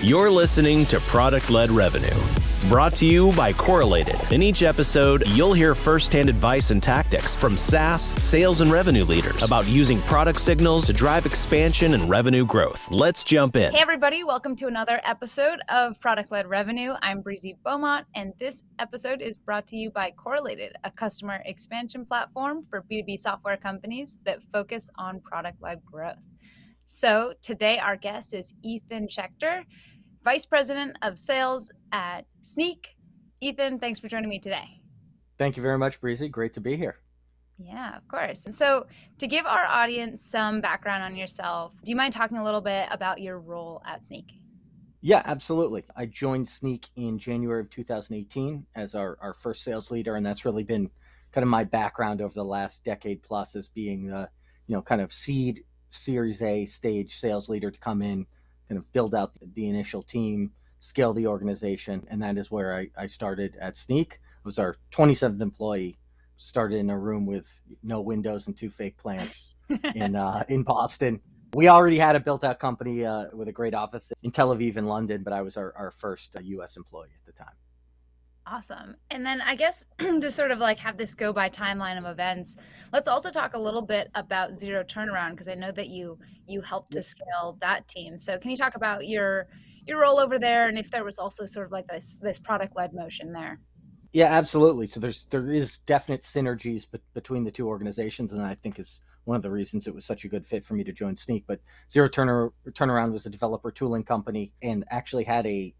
You're listening to Product-Led Revenue, brought to you by Correlated. In each episode, you'll hear first-hand advice and tactics from SaaS, sales, and revenue leaders about using product signals to drive expansion and revenue growth. Let's jump in. Hey everybody, welcome to another episode of Product-Led Revenue. I'm Breezy Beaumont, and this episode is brought to you by Correlated, a customer expansion platform for B2B software companies that focus on product-led growth. So today our guest is Ethan Schechter, Vice President of Sales at Snyk. Ethan, thanks for joining me today. Thank you very much, Breezy. Great to be here. Yeah, of course. And so to give our audience some background on yourself, do you mind talking a little bit about your role at Snyk? Yeah, absolutely. I joined Snyk in January of 2018 as our first sales leader, and that's really been kind of my background over the last decade plus as being kind of seed Series A stage sales leader to come in, kind of build out the initial team, scale the organization, and that is where I started at Snyk. I was our 27th employee. Started in a room with no windows and 2 fake plants in Boston. We already had a built-out company with a great office in Tel Aviv and London, but I was our first U.S. employee at the time. Awesome. And then I guess to sort of like have this go by timeline of events, let's also talk a little bit about Zero Turnaround, because I know that you helped to scale that team. So can you talk about your role over there, and if there was also sort of like this product-led motion there? Yeah, absolutely. So there is definite synergies between the two organizations, and I think is one of the reasons it was such a good fit for me to join Snyk. But Zero Turnaround was a developer tooling company and actually had a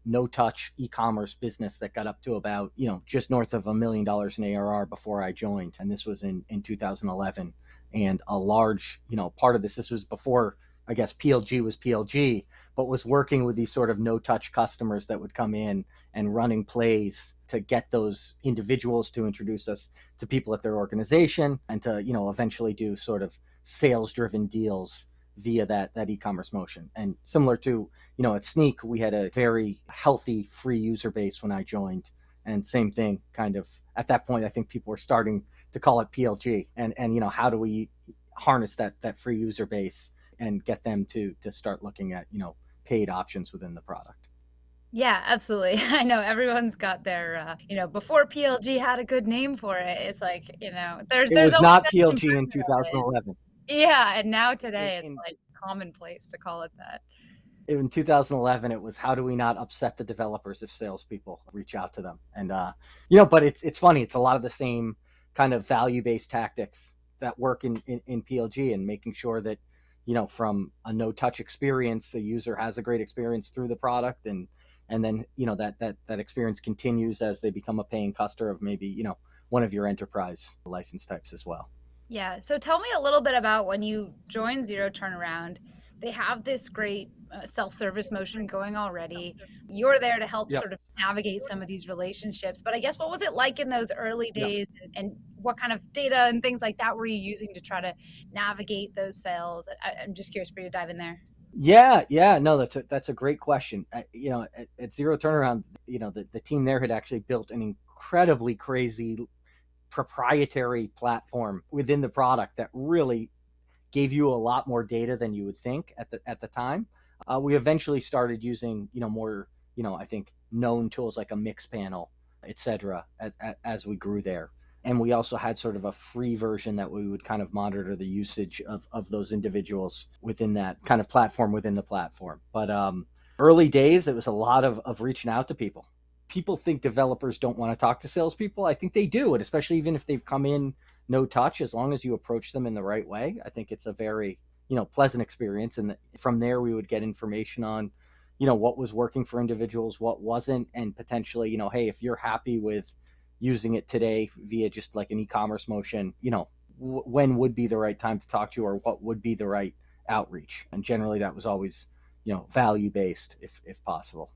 no-touch e-commerce business that got up to about just north of $1 million in ARR before I joined, and this was in 2011. And a large part of this was before, I guess, PLG was PLG, but was working with these sort of no-touch customers that would come in and running plays to get those individuals to introduce us to people at their organization and to, eventually do sort of sales-driven deals via that e-commerce motion. And similar to, at Snyk, we had a very healthy free user base when I joined. And same thing, kind of at that point, I think people were starting to call it PLG. And how do we harness that free user base and get them to start looking at, paid options within the product? Yeah, absolutely. I know everyone's got their, before PLG had a good name for it. It's like, there's It was always not been some PLG in version of it. 2011. Yeah, and now today it's In, like commonplace to call it that. in 2011, it was how do we not upset the developers if salespeople reach out to them? And but it's funny. It's a lot of the same kind of value-based tactics that work in PLG, and making sure that from a no-touch experience, a user has a great experience through the product, and then that experience continues as they become a paying customer of maybe one of your enterprise license types as well. Yeah. So tell me a little bit about when you joined Zero Turnaround. They have this great self-service motion going already. You're there to help Yep. sort of navigate some of these relationships. But I guess what was it like in those early days, and what kind of data and things like that were you using to try to navigate those sales? I'm just curious for you to dive in there. Yeah. No, that's a great question. At Zero Turnaround, the team there had actually built an incredibly crazy proprietary platform within the product that really gave you a lot more data than you would think at the time. We eventually started using more I think known tools like a Mixpanel, etc. As we grew there. And we also had sort of a free version that we would kind of monitor the usage of those individuals within that kind of platform within the platform. But early days, it was a lot of reaching out to people. People think developers don't want to talk to salespeople. I think they do, and especially even if they've come in no touch, as long as you approach them in the right way, I think it's a very pleasant experience. And from there, we would get information on what was working for individuals, what wasn't, and potentially hey, if you're happy with using it today via just like an e-commerce motion, when would be the right time to talk to you, or what would be the right outreach. And generally that was always value based if possible.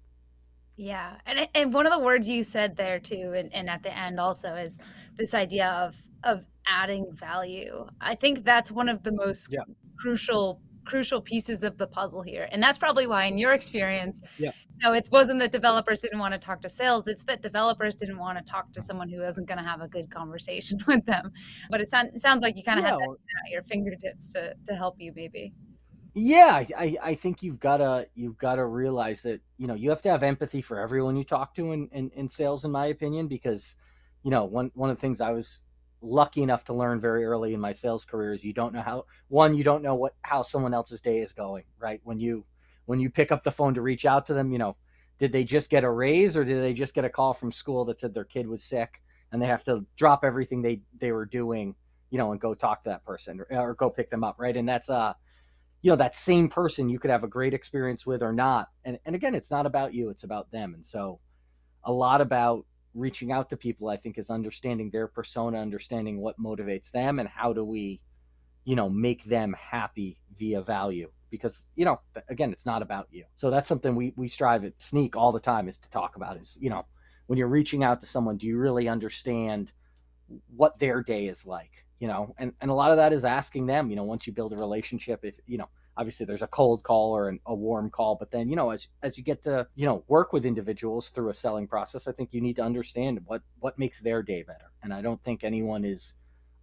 Yeah. And one of the words you said there too, and at the end also, is this idea of adding value. I think that's one of the most crucial pieces of the puzzle here. And that's probably why, in your experience, it wasn't that developers didn't want to talk to sales. It's that developers didn't want to talk to someone who isn't going to have a good conversation with them. But it sounds like you kind of had that at your fingertips to help you, maybe. Yeah, I think you've gotta realize that, you have to have empathy for everyone you talk to in sales, in my opinion, because, one of the things I was lucky enough to learn very early in my sales career is you don't know how someone else's day is going, right? When you pick up the phone to reach out to them, did they just get a raise, or did they just get a call from school that said their kid was sick and they have to drop everything they were doing, and go talk to that person, or go pick them up, right? And that's that same person you could have a great experience with or not. And again, it's not about you, it's about them. And so a lot about reaching out to people, I think, is understanding their persona, understanding what motivates them, and how do we, make them happy via value. Because, again, it's not about you. So that's something we strive at Snyk all the time, is to talk about is, when you're reaching out to someone, do you really understand what their day is like, and a lot of that is asking them, once you build a relationship, if, obviously there's a cold call or a warm call, but then, as you get to, work with individuals through a selling process, I think you need to understand what makes their day better. And I don't think anyone is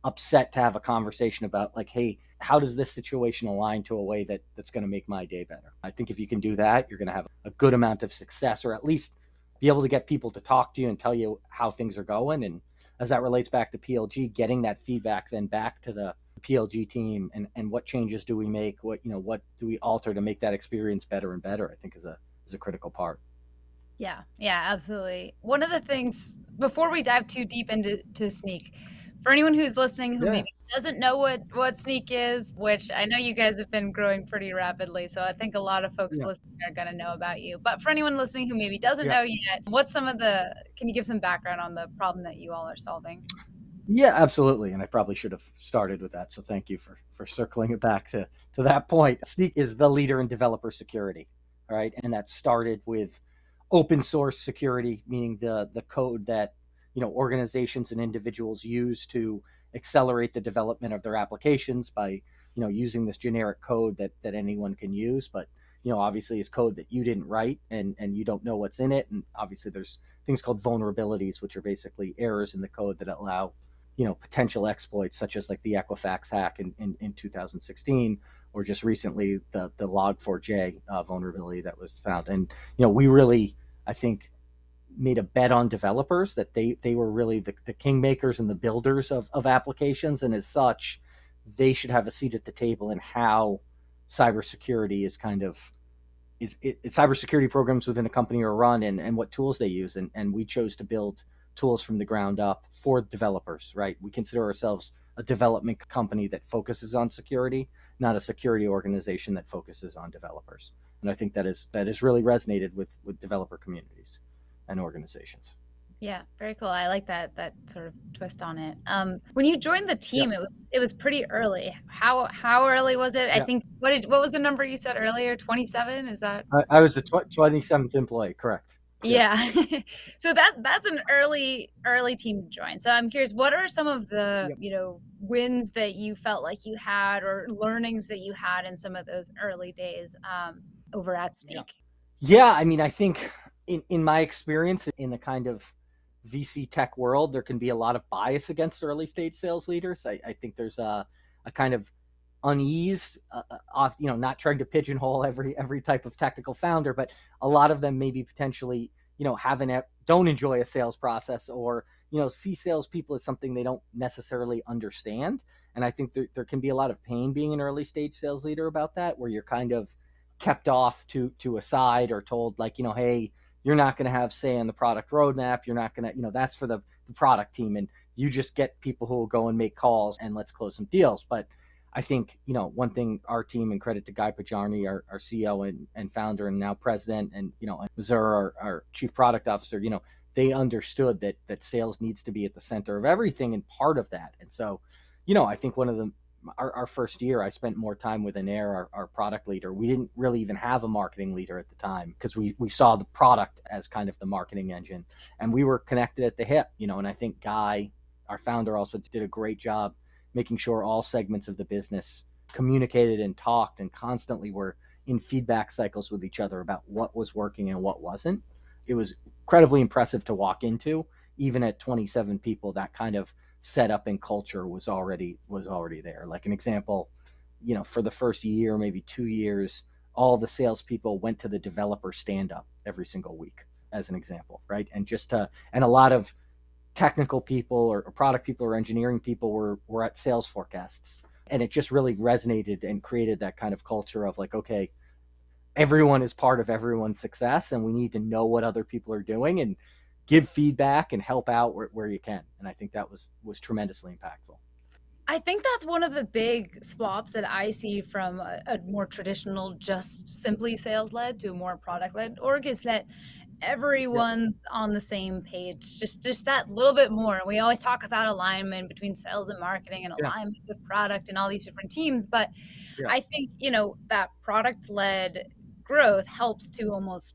upset to have a conversation about, like, hey, how does this situation align to a way that's going to make my day better? I think if you can do that, you're going to have a good amount of success, or at least be able to get people to talk to you and tell you how things are going. And as that relates back to PLG, getting that feedback then back to the PLG team, and what changes do we make? What do we alter to make that experience better and better? I think is a critical part. Yeah, yeah, absolutely. One of the things, before we dive too deep into Snyk, for anyone who's listening who Yeah. maybe doesn't know what Snyk is, which I know you guys have been growing pretty rapidly, so I think a lot of folks Yeah. listening are going to know about you. But for anyone listening who maybe doesn't Yeah. know yet, can you give some background on the problem that you all are solving? Yeah, absolutely. And I probably should have started with that. So thank you for circling it back to that point. Snyk is the leader in developer security. All right. And that started with open source security, meaning the code that, organizations and individuals use to accelerate the development of their applications by, using this generic code that anyone can use. But, obviously is code that you didn't write, and you don't know what's in it. And obviously there's things called vulnerabilities, which are basically errors in the code that allow, potential exploits, such as like the Equifax hack in 2016, or just recently the Log4j vulnerability that was found. And, we really, I think, made a bet on developers that they were really the kingmakers and the builders of applications. And as such, they should have a seat at the table in how cybersecurity is kind of cybersecurity programs within a company are run, and what tools they use. And we chose to build tools from the ground up for developers, right? We consider ourselves a development company that focuses on security, not a security organization that focuses on developers. And I think that is really resonated with developer communities and organizations. Yeah, very cool. I like that sort of twist on it. When you joined the Yeah. team, it was pretty early. How early was it? I Yeah. think what was the number you said earlier? 27? Is that? I was the 27th employee, correct? Yes. Yeah. So that's an early team to join. So I'm curious, what are some of the, Yep. wins that you felt like you had, or learnings that you had in some of those early days over at Yeah. Snyk? Yeah, I mean, I think in my experience in the kind of VC tech world, there can be a lot of bias against early stage sales leaders. I think there's a kind of unease, off, not trying to pigeonhole every type of technical founder, but a lot of them maybe potentially, don't enjoy a sales process, or, see salespeople as something they don't necessarily understand. And I think there can be a lot of pain being an early stage sales leader about that, where you're kind of kept off to a side, or told, like, hey, you're not going to have say on the product roadmap. You're not going to, that's for the product team, and you just get people who will go and make calls and let's close some deals. But I think, one thing our team, and credit to Guy Pajani, our CEO and founder and now president, and, Mazur, our chief product officer, they understood that sales needs to be at the center of everything and part of that. And so, I think one of the our first year, I spent more time with Anair, our product leader. We didn't really even have a marketing leader at the time, because we saw the product as kind of the marketing engine, and we were connected at the hip, and I think Guy, our founder, also did a great job making sure all segments of the business communicated and talked and constantly were in feedback cycles with each other about what was working and what wasn't. It was incredibly impressive to walk into. Even at 27 people, that kind of setup and culture was already there. Like an example, for the first year, maybe 2 years, all the salespeople went to the developer stand up every single week, as an example, right? And a lot of technical people or product people or engineering people were at sales forecasts. And it just really resonated and created that kind of culture of like, okay, everyone is part of everyone's success, and we need to know what other people are doing and give feedback and help out where you can. And I think that was tremendously impactful. I think that's one of the big swaps that I see from a more traditional, just simply sales led to a more product led org is that Yep. everyone's on the same page, just that little bit more. We always talk about alignment between sales and marketing and Yeah. alignment with product and all these different teams, but Yeah. I think, that product led growth helps to almost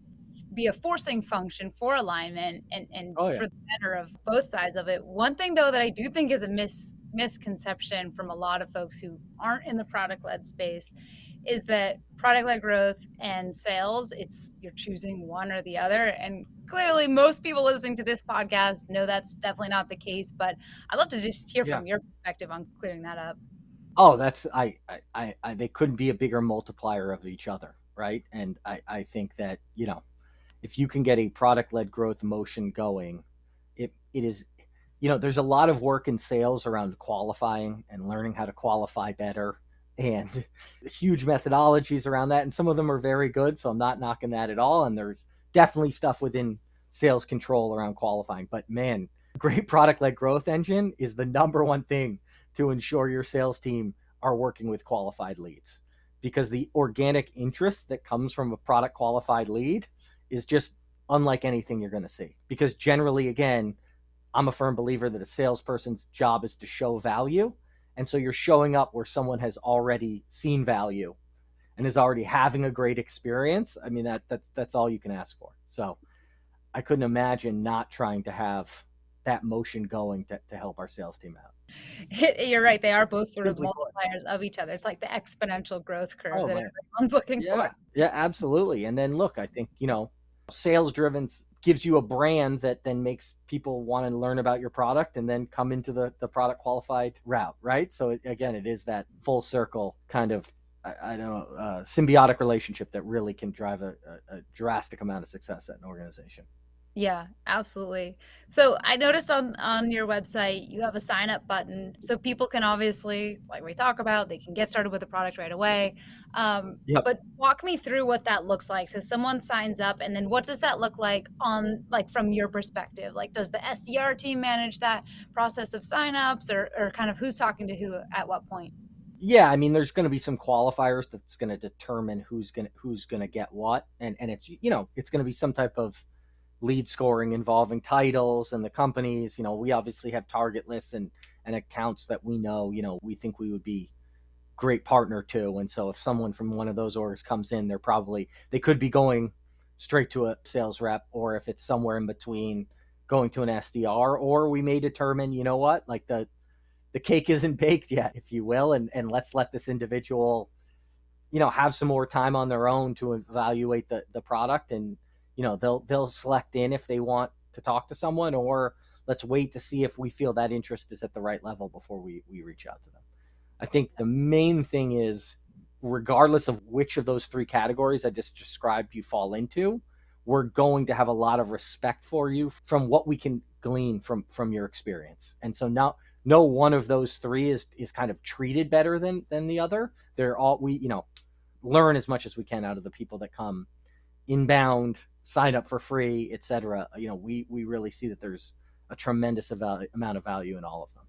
be a forcing function for alignment and Oh yeah. for the better of both sides of it. One thing though that I do think is a misconception from a lot of folks who aren't in the product led space is that product led growth and sales, it's you're choosing one or the other. And clearly most people listening to this podcast know that's definitely not the case, but I'd love to just hear Yeah. from your perspective on clearing that up. Oh, that's they couldn't be a bigger multiplier of each other, right? And I think that, if you can get a product led growth motion going, it is, there's a lot of work in sales around qualifying and learning how to qualify better, and huge methodologies around that. And some of them are very good. So I'm not knocking that at all. And there's definitely stuff within sales control around qualifying. But man, great product led growth engine is the number one thing to ensure your sales team are working with qualified leads, because the organic interest that comes from a product qualified lead is just unlike anything you're going to see. Because generally, again, I'm a firm believer that a salesperson's job is to show value. And so you're showing up where someone has already seen value and is already having a great experience. I mean, that's all you can ask for. So I couldn't imagine not trying to have that motion going to help our sales team out. You're right. They are both sort of Simply put. multipliers of each other. It's like the exponential growth curve Oh that man. everyone's looking for. Yeah. Yeah, absolutely. And then look, I think, sales driven gives you a brand that then makes people want to learn about your product and then come into the product qualified route, right? So again, it is that full circle kind of, I don't know, symbiotic relationship that really can drive a drastic amount of success at an organization. Yeah, absolutely. So I noticed on your website you have a sign up button, so people can obviously, like we talk about, they can get started with the product right away. Yep. But walk me through what that looks like. So someone signs up, and then what does that look like on like from your perspective? Like, does the SDR team manage that process of signups, or kind of who's talking to who at what point? Yeah, I mean, there's going to be some qualifiers that's going to determine who's going to get what, and it's it's going to be some type of lead scoring involving titles and the companies. We obviously have target lists and accounts that we think we would be great partner to. And so if someone from one of those orgs comes in, they could be going straight to a sales rep, or if it's somewhere in between, going to an SDR, or we may determine, what, like the cake isn't baked yet, if you will, and let's let this individual have some more time on their own to evaluate the product, and they'll select in if they want to talk to someone, or let's wait to see if we feel that interest is at the right level before we reach out to them. I think the main thing is, regardless of which of those three categories I just described you fall into, we're going to have a lot of respect for you from what we can glean from your experience. And so now no one of those three is kind of treated better than the other. They're all, we learn as much as we can out of the people that come inbound, sign up for free, etc. We really see that there's a tremendous amount of value in all of them.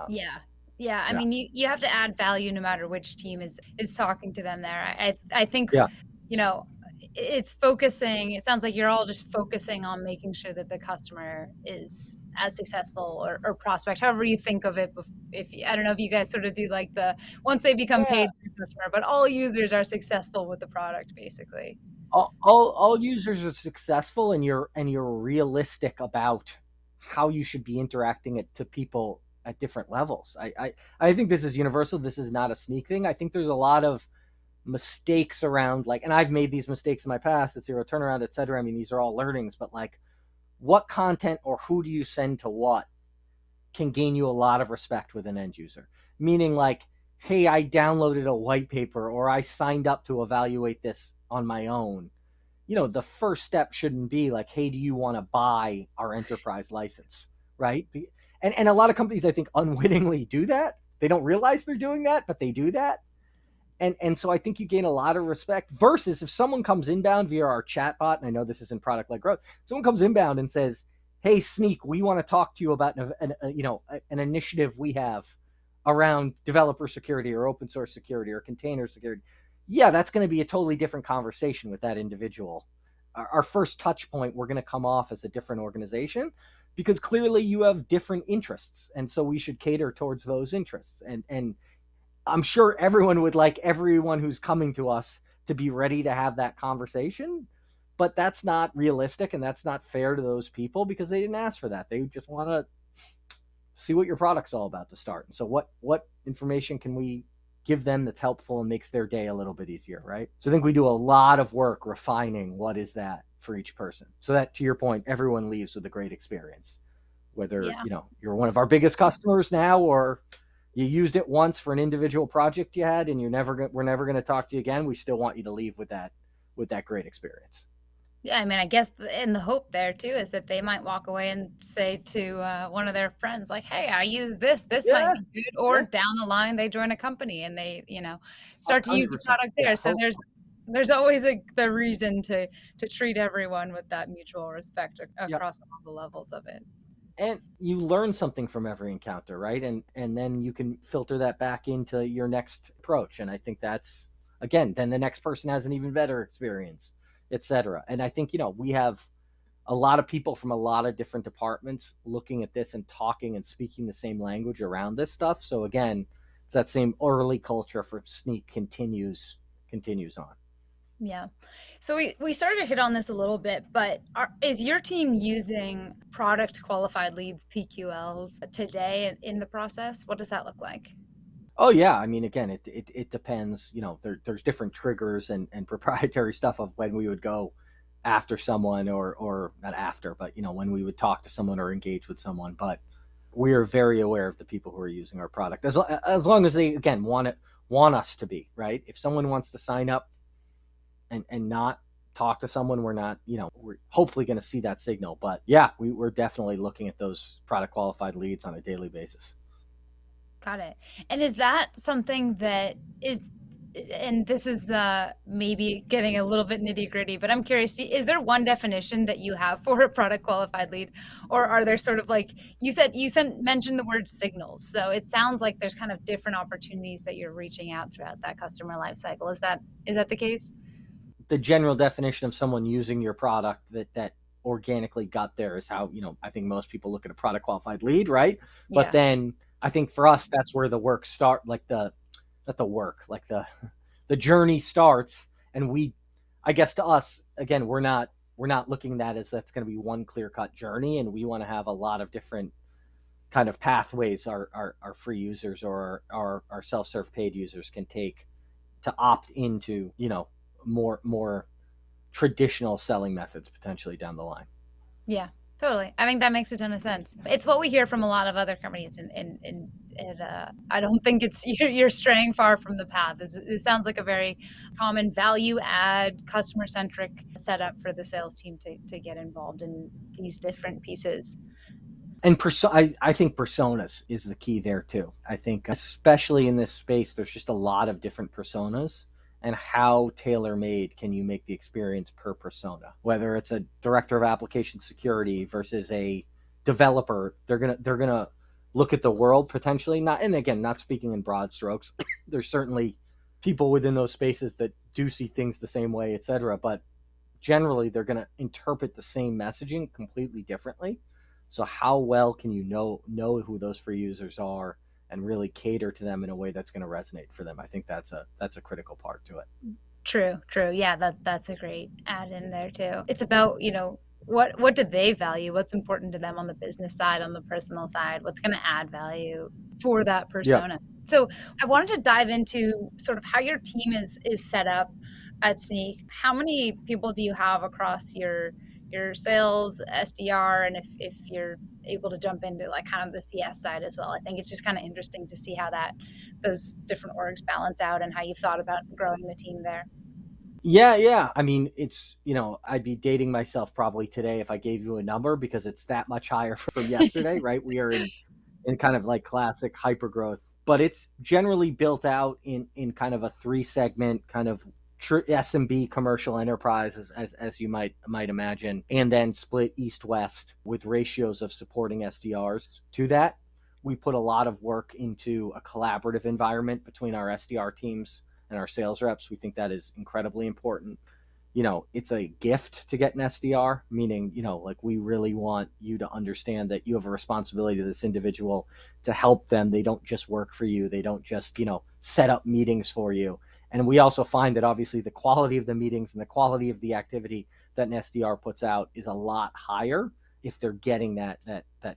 Yeah. Yeah. I Yeah. mean, you have to add value no matter which team is talking to them there. I think, Yeah. you know, it's focusing, it sounds like you're all just focusing on making sure that the customer is as successful, or prospect, however you think of it. I don't know if you guys sort of do like the, once they become Yeah. paid customer, but all users are successful with the product basically. All users are successful, and you're realistic about how you should be interacting it to people at different levels. I think this is universal. This is not a Snyk thing. I think there's a lot of mistakes around, like, and I've made these mistakes in my past at zero turnaround, etc. I mean, these are all learnings, but like, what content or who do you send to what can gain you a lot of respect with an end user? Meaning, like, hey, I downloaded a white paper or I signed up to evaluate this on my own, the first step shouldn't be like, hey, do you want to buy our enterprise license? Right. And a lot of companies, I think, unwittingly do that. They don't realize they're doing that, but they do that. And so I think you gain a lot of respect versus if someone comes inbound via our chatbot, and I know this is in product-led growth, someone comes inbound and says, hey, Snyk, we want to talk to you about an initiative we have around developer security or open source security or container security. Yeah, that's going to be a totally different conversation with that individual. Our first touch point, we're going to come off as a different organization because clearly you have different interests. And so we should cater towards those interests. And I'm sure everyone would like everyone who's coming to us to be ready to have that conversation, but that's not realistic and that's not fair to those people because they didn't ask for that. They just want to see what your product's all about to start. And so what information can we give them that's helpful and makes their day a little bit easier, right? So I think we do a lot of work refining what is that for each person. So that, to your point, everyone leaves with a great experience. Whether, you're one of our biggest customers now or you used it once for an individual project you had and we're never going to talk to you again, we still want you to leave with that great experience. Yeah, I mean, I guess and the hope there too is that they might walk away and say to one of their friends, like, "Hey, I use this. This might be good." Or down the line, they join a company and they, start to use the product there. So there's always the reason to treat everyone with that mutual respect across all the levels of it. And you learn something from every encounter, right? And then you can filter that back into your next approach. And I think that's, again, then the next person has an even better experience, etc. And I think, we have a lot of people from a lot of different departments looking at this and talking and speaking the same language around this stuff. So again, it's that same early culture for Snyk continues on. Yeah. So we started to hit on this a little bit, but is your team using product qualified leads, PQLs, today in the process? What does that look like? Oh yeah, I mean, again, it depends. There's different triggers and proprietary stuff of when we would go after someone or not after, but when we would talk to someone or engage with someone. But we are very aware of the people who are using our product as long as they, again, want us to be, right. If someone wants to sign up and not talk to someone, we're not, we're hopefully going to see that signal. But yeah, we're definitely looking at those product qualified leads on a daily basis. Got it. And is that something that is, and this is maybe getting a little bit nitty gritty, but I'm curious, is there one definition that you have for a product qualified lead? Or are there sort of like, you mentioned the word signals. So it sounds like there's kind of different opportunities that you're reaching out throughout that customer life cycle. Is that the case? The general definition of someone using your product that organically got there is how, I think most people look at a product qualified lead, right? Yeah. But then I think for us, that's where the work the journey starts. And I guess to us, again, we're not looking at that as that's going to be one clear cut journey. And we want to have a lot of different kind of pathways our free users or our self-serve paid users can take to opt into, more traditional selling methods potentially down the line. Yeah, totally. I think that makes a ton of sense. It's what we hear from a lot of other companies, and I don't think you're straying far from the path. It sounds like a very common value add, customer centric setup for the sales team to get involved in these different pieces. And I think personas is the key there too. I think especially in this space, there's just a lot of different personas. And how tailor-made can you make the experience per persona? Whether it's a director of application security versus a developer, they're gonna look at the world potentially not. And again, not speaking in broad strokes, there's certainly people within those spaces that do see things the same way, etc. But generally, they're gonna interpret the same messaging completely differently. So how well can you know who those free users are and really cater to them in a way that's going to resonate for them? I think that's a critical part to it. True. Yeah, that's a great add in there too. It's about, what do they value? What's important to them on the business side, on the personal side? What's going to add value for that persona? Yeah. So I wanted to dive into sort of how your team is set up at Snyk. How many people do you have across your your sales SDR, and if you're able to jump into like kind of the CS side as well. I think it's just kind of interesting to see how those different orgs balance out and how you've thought about growing the team there. Yeah. I mean, it's, I'd be dating myself probably today if I gave you a number, because it's that much higher from yesterday, right? We are in kind of like classic hyper growth, but it's generally built out in kind of a 3 segment kind of SMB commercial enterprise, as you might imagine, and then split east west with ratios of supporting SDRs to that. We put a lot of work into a collaborative environment between our SDR teams and our sales reps. We think that is incredibly important. It's a gift to get an SDR, meaning, like, we really want you to understand that you have a responsibility to this individual to help them. They don't just work for you. They don't just, set up meetings for you. And we also find that obviously the quality of the meetings and the quality of the activity that an SDR puts out is a lot higher if they're getting that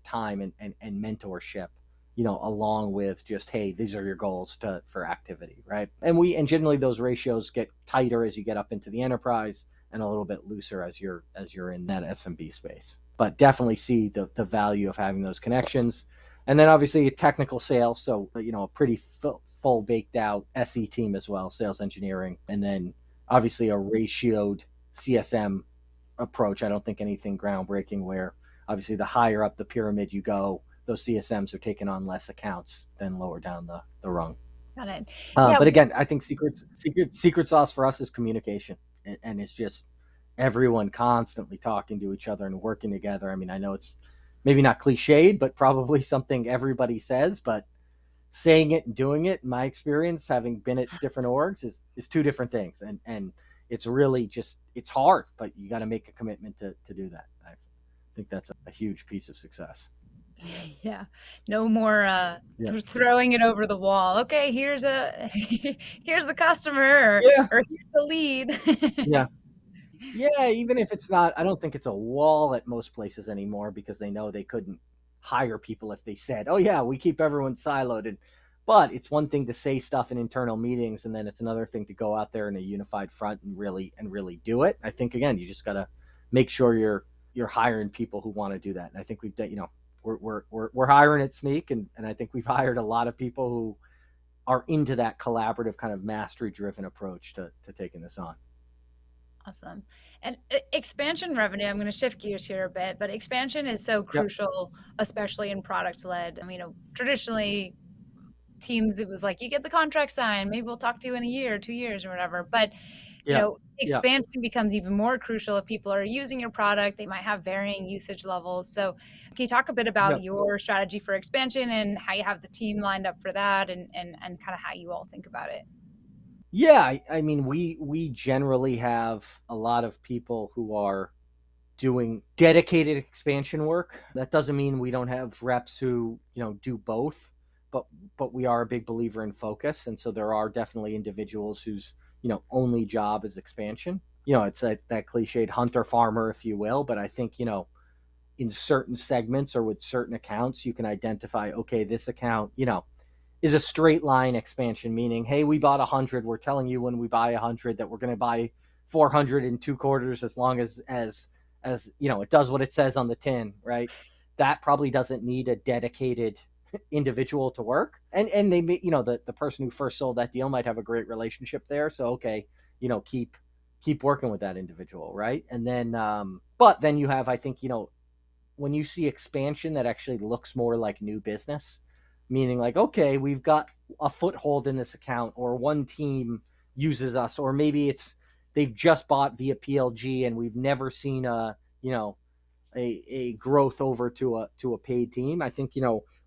time and mentorship, along with just, hey, these are your goals for activity, right? And generally those ratios get tighter as you get up into the enterprise and a little bit looser as you're in that SMB space. But definitely see the value of having those connections. And then obviously technical sales, so a pretty full baked out SE team as well, sales engineering, and then obviously a ratioed CSM approach. I don't think anything groundbreaking, where obviously the higher up the pyramid you go, those CSMs are taking on less accounts than lower down the rung. Got it. But again, I think secret sauce for us is communication, and it's just everyone constantly talking to each other and working together. I mean, I know it's maybe not cliched, but probably something everybody says, but saying it and doing it, in my experience, having been at different orgs, is 2 different things. And it's really just, it's hard, but you got to make a commitment to do that. I think that's a huge piece of success. Yeah, no more throwing it over the wall. Okay, here's the customer, or here's the lead. Yeah, even if it's not, I don't think it's a wall at most places anymore, because they know they couldn't hire people if they said, oh yeah, we keep everyone siloed. But it's one thing to say stuff in internal meetings, and then it's another thing to go out there in a unified front and really do it. I think, again, you just got to make sure you're hiring people who want to do that. And I think we've done, we're hiring at Snyk, and I think we've hired a lot of people who are into that collaborative kind of mastery driven approach to taking this on. Awesome. And expansion revenue, I'm going to shift gears here a bit, but expansion is so crucial, especially in product led. I mean, traditionally teams, it was like, you get the contract signed, maybe we'll talk to you in a year, 2 years or whatever. But expansion becomes even more crucial if people are using your product. They might have varying usage levels. So can you talk a bit about your strategy for expansion and how you have the team lined up for that, and kind of how you all think about it? Yeah, I mean, we generally have a lot of people who are doing dedicated expansion work. That doesn't mean we don't have reps who, do both, but we are a big believer in focus. And so there are definitely individuals whose, only job is expansion. It's that cliched hunter farmer, if you will. But I think, in certain segments or with certain accounts, you can identify, okay, this account, is a straight line expansion, meaning, hey, we bought 100. We're telling you when we buy 100 that we're going to buy 400 in 2 quarters, as long as it does what it says on the tin, right? That probably doesn't need a dedicated individual to work. And they may, the person who first sold that deal might have a great relationship there. So, okay, keep working with that individual, right? And then, but then you have, I think, when you see expansion that actually looks more like new business, meaning like, okay, we've got a foothold in this account, or one team uses us, or maybe they've just bought via PLG and we've never seen a growth over to a paid team. I think,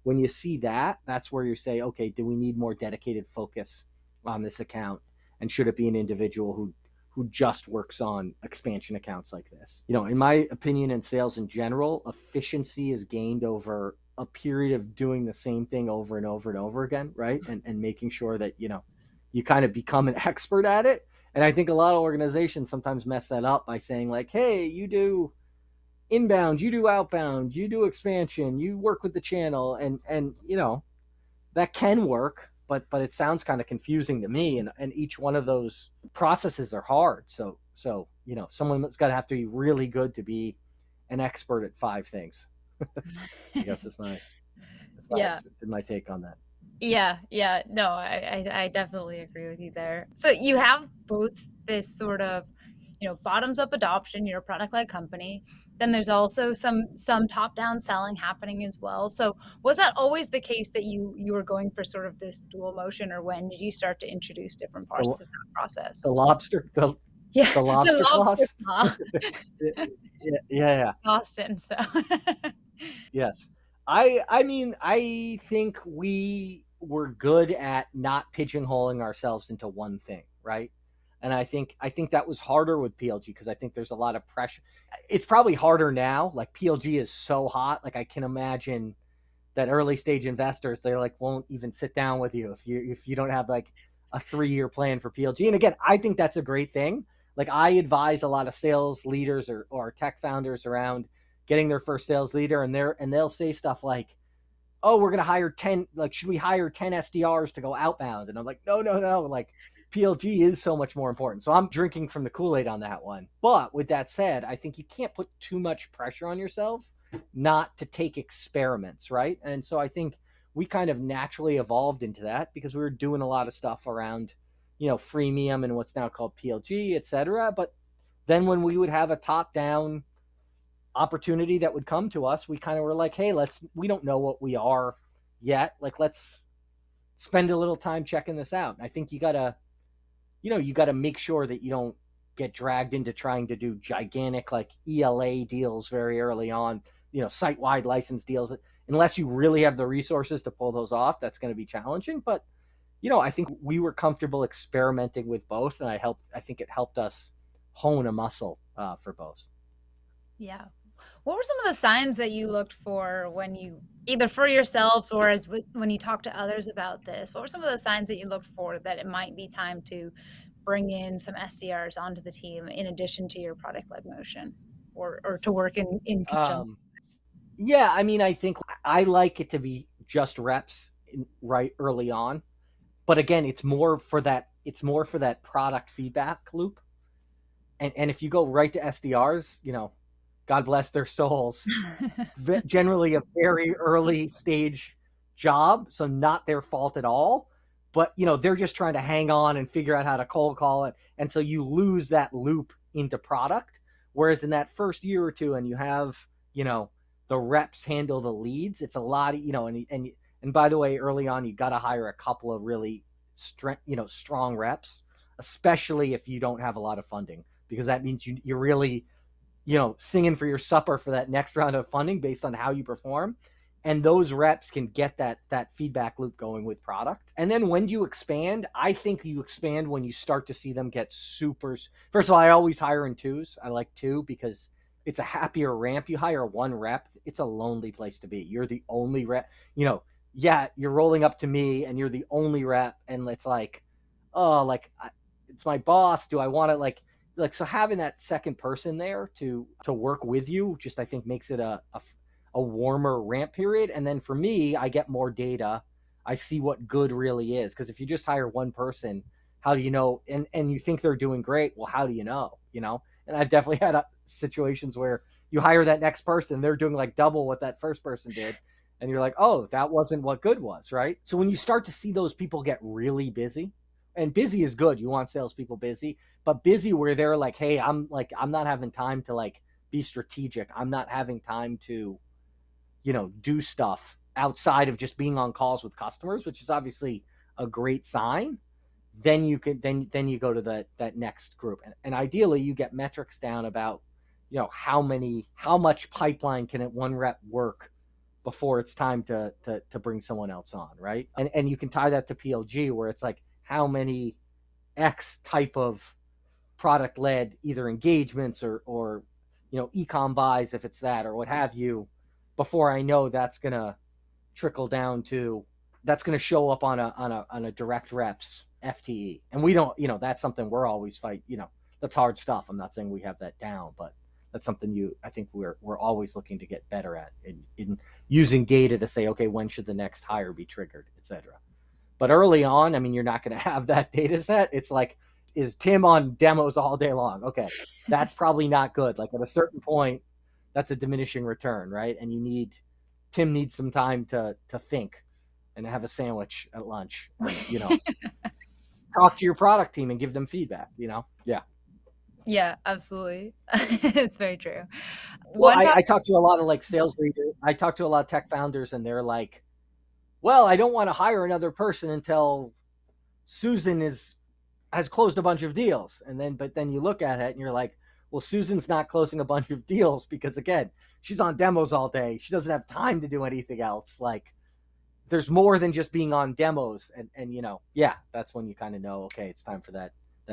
when you see that, that's where you say, okay, do we need more dedicated focus on this account? And should it be an individual who just works on expansion accounts like this? In my opinion, in sales in general, efficiency is gained over a period of doing the same thing over and over and over again, right? And making sure that, you kind of become an expert at it. And I think a lot of organizations sometimes mess that up by saying like, hey, you do inbound, you do outbound, you do expansion, you work with the channel. And that can work, but it sounds kind of confusing to me. And each one of those processes are hard. So someone's got to have to be really good to be an expert at 5 things. I guess that's Yeah. my take on that. Yeah. No, I definitely agree with you there. So you have both this sort of, bottoms up adoption, you're a product led company. Then there's also some top down selling happening as well. So was that always the case that you were going for sort of this dual motion, or when did you start to introduce different parts of that The process? lobster, Yeah, the lobster the lobster claws. claw. Yeah. Boston. So Yes. I think we were good at not pigeonholing ourselves into one thing, right? And I think that was harder with PLG because I think there's a lot of pressure. It's probably harder now. Like PLG is so hot. Like I can imagine that early stage investors, they like won't even sit down with you if you don't have like a 3-year plan for PLG. And again, I think that's a great thing. Like I advise a lot of sales leaders or tech founders around getting their first sales leader, and they'll say stuff like, oh, we're going to hire 10, like, should we hire 10 SDRs to go outbound? And I'm like, no, like PLG is so much more important. So I'm drinking from the Kool-Aid on that one. But with that said, I think you can't put too much pressure on yourself not to take experiments, right? And so I think we kind of naturally evolved into that because we were doing a lot of stuff around, freemium and what's now called PLG, et cetera. But then when we would have a top-down opportunity that would come to us, we kind of were like, hey, we don't know what we are yet. Like, let's spend a little time checking this out. And I think you gotta make sure that you don't get dragged into trying to do gigantic like ELA deals very early on, site-wide license deals. Unless you really have the resources to pull those off, that's going to be challenging. But, I think we were comfortable experimenting with both, and I think it helped us hone a muscle for both. yeah. What were some of the signs that you looked for when you, either for yourselves or when you talk to others about this? What were some of the signs that you looked for that it might be time to bring in some SDRs onto the team in addition to your product-led motion, or to work in conjunction? Yeah, I mean, I think I like it to be just reps right early on, but again, it's more for that product feedback loop. And if you go right to SDRs, God bless their souls, generally a very early stage job, so not their fault at all. But they're just trying to hang on and figure out how to cold call it, and so you lose that loop into product. Whereas in that first year or two, and you have the reps handle the leads, it's a lot of, and by the way, early on you got to hire a couple of really strong reps, especially if you don't have a lot of funding, because that means you're really singing for your supper for that next round of funding based on how you perform. And those reps can get that feedback loop going with product. And then when you expand, I think you expand when you start to see them get super. First of all, I always hire in twos. I like 2 because it's a happier ramp. You hire 1 rep, it's a lonely place to be. You're the only rep. Yeah, you're rolling up to me and you're the only rep, and it's like, oh, like it's my boss. Do I want to like so having that second person there to work with you just, I think, makes it a warmer ramp period. And then for me, I get more data. I see what good really is, because if you just hire one person, how do you know? And you think they're doing great, well, how do you know? And I've definitely had situations where you hire that next person, they're doing like double what that first person did, and you're like, oh, that wasn't what good was, right? So when you start to see those people get really busy, and busy is good, you want salespeople busy, but busy where they're like, hey, I'm not having time to like be strategic. I'm not having time to, do stuff outside of just being on calls with customers, which is obviously a great sign. Then you can then you go to that next group, and ideally you get metrics down about, how much pipeline can one rep work before it's time to bring someone else on, right? And you can tie that to PLG, where it's like, how many X type of product led either engagements or ecom buys, if it's that or what have you, before I know that's gonna trickle down to, that's gonna show up on a direct reps FTE. And we don't, that's something we're always that's hard stuff. I'm not saying we have that down, but that's something I think we're always looking to get better at in using data to say, okay, when should the next hire be triggered, etc. But early on, I mean, you're not going to have that data set. It's like, is Tim on demos all day long. Okay, that's probably not good. Like at a certain point, that's a diminishing return, right? And Tim needs some time to think and have a sandwich at lunch. And, talk to your product team and give them feedback. Yeah. Yeah, absolutely. It's very true. Well, One I topic. talk to a lot of like sales leaders. I talk to a lot of tech founders, and they're like, "Well, I don't want to hire another person until Susan has closed a bunch of deals." But then you look at it and you're like, "Well, Susan's not closing a bunch of deals because again, she's on demos all day. She doesn't have time to do anything else." Like, there's more than just being on demos, and yeah, that's when you kind of know, okay, it's time for that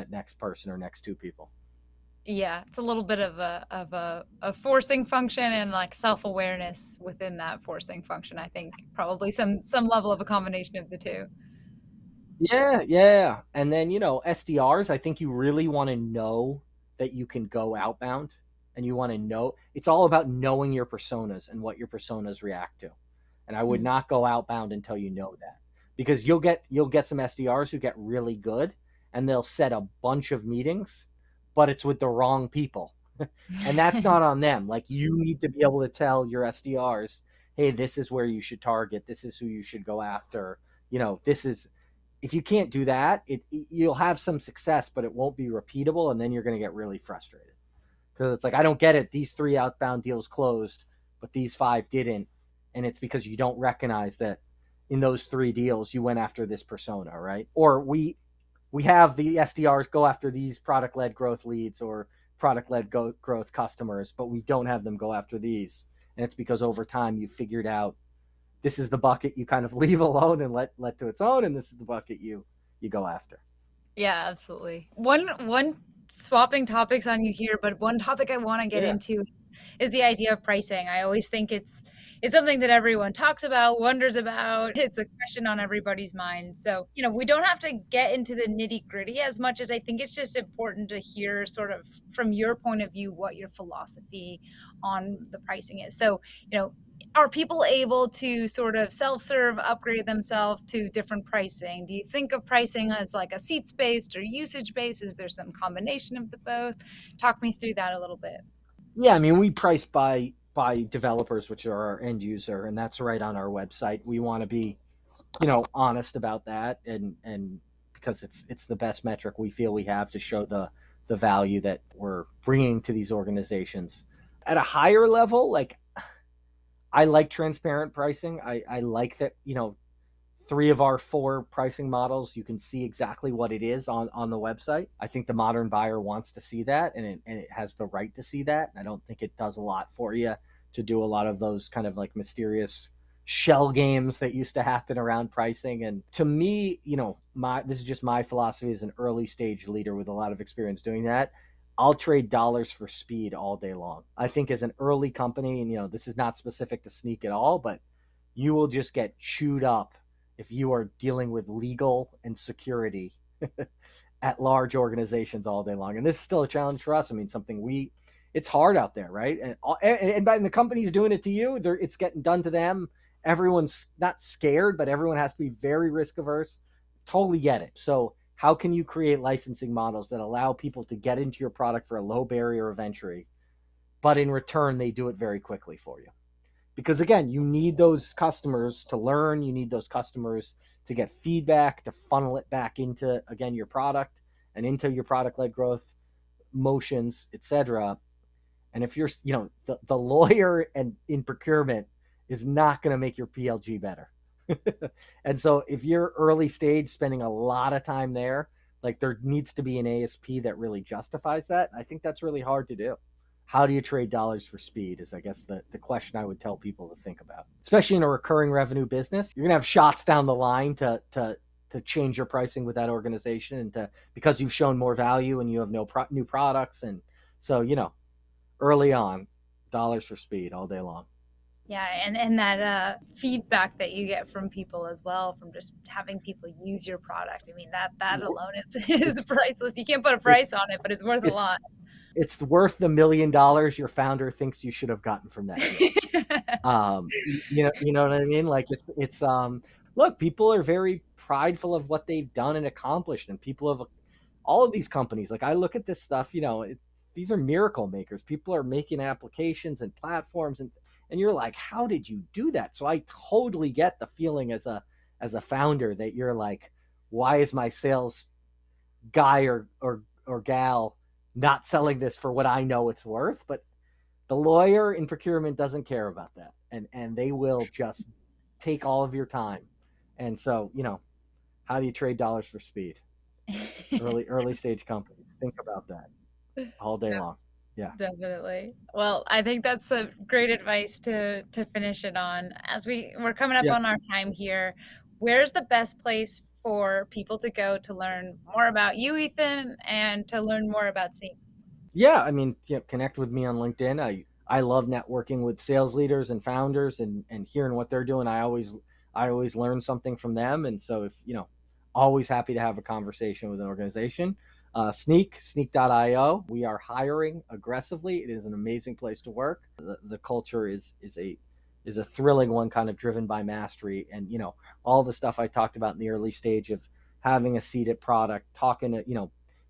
next person or next two people. Yeah, it's a little bit of a forcing function and like self-awareness within that forcing function. I think probably some level of a combination of the two. Yeah. And then, SDRs, I think you really want to know that you can go outbound, and you want to know it's all about knowing your personas and what your personas react to. And I would not go outbound until you know that, because you'll get some SDRs who get really good and they'll set a bunch of meetings, but it's with the wrong people. And that's not on them. Like, you need to be able to tell your SDRs, hey, this is where you should target. This is who you should go after. This is, if you can't do that, you'll have some success, but it won't be repeatable. And then you're going to get really frustrated because it's like, I don't get it. These 3 outbound deals closed, but these 5 didn't. And it's because you don't recognize that in those 3 deals, you went after this persona, right? Or we have the SDRs go after these product-led growth leads or product-led growth customers, but we don't have them go after these. And it's because over time you figured out this is the bucket you kind of leave alone and let to its own, and this is the bucket you go after. Yeah, absolutely. One swapping topics on you here, but one topic I want to get into is the idea of pricing. I always think it's something that everyone talks about, wonders about. It's a question on everybody's mind. So, we don't have to get into the nitty-gritty as much as I think it's just important to hear sort of from your point of view what your philosophy on the pricing is. So, are people able to sort of self-serve, upgrade themselves to different pricing? Do you think of pricing as like a seats-based or usage-based? Is there some combination of the both? Talk me through that a little bit. Yeah, I mean, we price by developers, which are our end user, and that's right on our website. We want to be, honest about that, and because it's the best metric we feel we have to show the value that we're bringing to these organizations. At a higher level, like, I like transparent pricing. I like that, 3 of our 4 pricing models, you can see exactly what it is on the website. I think the modern buyer wants to see that, and it has the right to see that. I don't think it does a lot for you to do a lot of those kind of like mysterious shell games that used to happen around pricing. And to me, this is just my philosophy as an early stage leader with a lot of experience doing that. I'll trade dollars for speed all day long. I think as an early company, and this is not specific to Snyk at all, but you will just get chewed up if you are dealing with legal and security at large organizations all day long. And this is still a challenge for us. I mean, it's hard out there, right? And the company's doing it to you, it's getting done to them. Everyone's not scared, but everyone has to be very risk averse. Totally get it. So how can you create licensing models that allow people to get into your product for a low barrier of entry, but in return, they do it very quickly for you? Because again, you need those customers to learn. You need those customers to get feedback, to funnel it back into, again, your product and into your product-led growth motions, etc. And if you're, the lawyer and in procurement is not going to make your PLG better. And so if you're early stage spending a lot of time there, like, there needs to be an ASP that really justifies that. I think that's really hard to do. How do you trade dollars for speed is, I guess, the question I would tell people to think about, especially in a recurring revenue business. You're gonna have shots down the line to change your pricing with that organization, and because you've shown more value and you have new products. And so, early on, dollars for speed all day long. Yeah, and that feedback that you get from people as well, from just having people use your product. I mean, that alone is priceless. You can't put a price on it, but it's worth a lot. It's worth the $1 million your founder thinks you should have gotten from that. You know what I mean? Like, it's look, people are very prideful of what they've done and accomplished, and people have all of these companies, like I look at this stuff, these are miracle makers. People are making applications and platforms, and you're like, how did you do that? So I totally get the feeling as a founder that you're like, why is my sales guy or gal not selling this for what I know it's worth? But the lawyer in procurement doesn't care about that, and they will just take all of your time. And so, how do you trade dollars for speed? Early stage companies, think about that all day long. Yeah, definitely. Well, I think that's a great advice to finish it on. As we're coming up on our time here, where's the best place for people to go to learn more about you, Ethan, and to learn more about Snyk? Yeah, I mean, connect with me on LinkedIn. I love networking with sales leaders and founders and hearing what they're doing. I always learn something from them. And so if, always happy to have a conversation with an organization. Snyk.io. We are hiring aggressively. It is an amazing place to work. The culture is a thrilling one, kind of driven by mastery. And, all the stuff I talked about in the early stage of having a seat at product, talking to,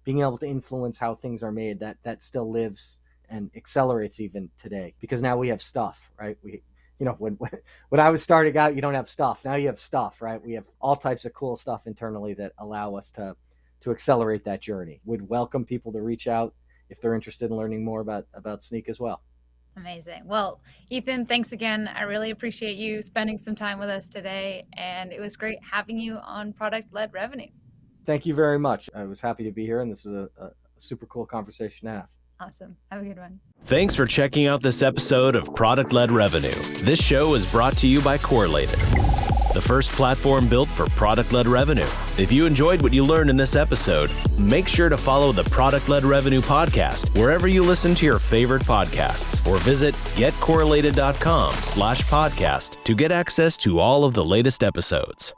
being able to influence how things are made, that still lives and accelerates even today, because now we have stuff, right? When I was starting out, you don't have stuff. Now you have stuff, right? We have all types of cool stuff internally that allow us to accelerate that journey. Would welcome people to reach out if they're interested in learning more about Snyk as well. Amazing. Well, Ethan, thanks again. I really appreciate you spending some time with us today, and it was great having you on Product-Led Revenue. Thank you very much. I was happy to be here, and this was a super cool conversation to have. Awesome. Have a good one. Thanks for checking out this episode of Product-Led Revenue. This show is brought to you by Correlated, the first platform built for product-led revenue. If you enjoyed what you learned in this episode, make sure to follow the Product-Led Revenue podcast wherever you listen to your favorite podcasts, or visit getcorrelated.com/podcast to get access to all of the latest episodes.